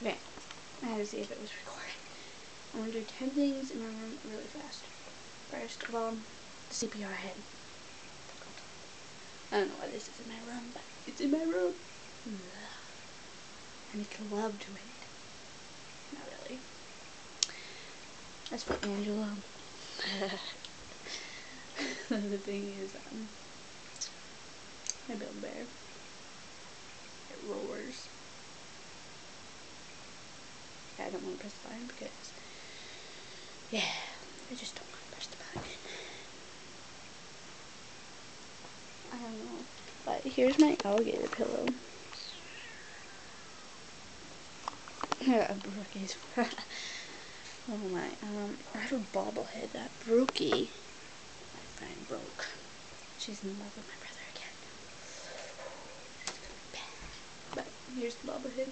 Okay, I had to see if it was recording. I'm gonna do 10 things in my room really fast. First of all, the CPR head. I don't know why this is in my room, but it's in my room. I make love to it. Not really. That's for Angelo. The thing is, my Build-A-Bear. It roars. I don't want to press the button because, yeah, I just don't want to press the button. I don't know. But here's my alligator pillow. Brookie's. Oh my. I have a bobblehead that Brookie, my friend, broke. She's in love with my brother again. But here's the bobblehead.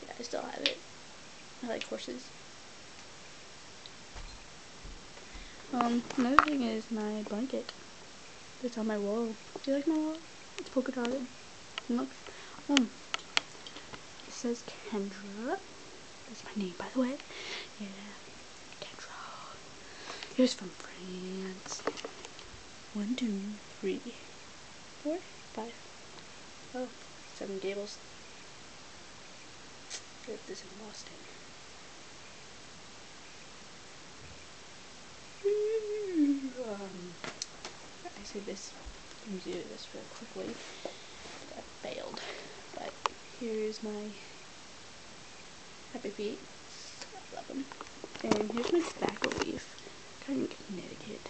Yeah, I still have it. I like horses. Another thing is my blanket. It's on my wall. Do you like my wall? It's polka dotted. Look. It says Kendra. That's my name, by the way. Yeah. Kendra. Here's from France. 1, 2, 3, 4, 5. Oh, 7 gables. This is Boston. I see this. Let me do this real quickly. That failed. But here's my Happy Feet. I love them. And here's my tobacco leaf. Kind of Connecticut.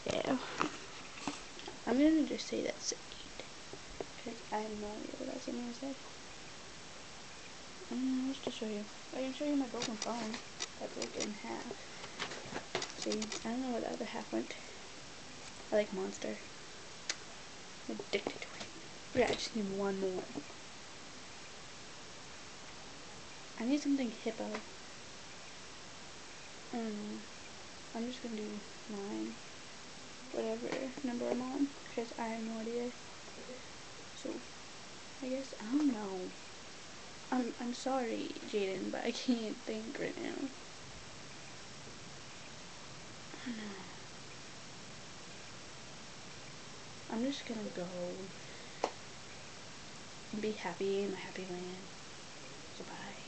Yeah. I'm gonna just say that's 8. Because I have no idea what else I'm gonna say. Let's just show you. I can show you my broken phone. I broke it in half. See, I don't know where the other half went. I like Monster. I'm addicted to it. Yeah, I just need one more. I need something hippo. I don't know. I'm just gonna do 9. Whatever number I'm on. Because I have no idea. So, I guess, I don't know. I'm sorry, Jaden, but I can't think right now. I don't know. I'm just gonna go and be happy in my happy land. So bye.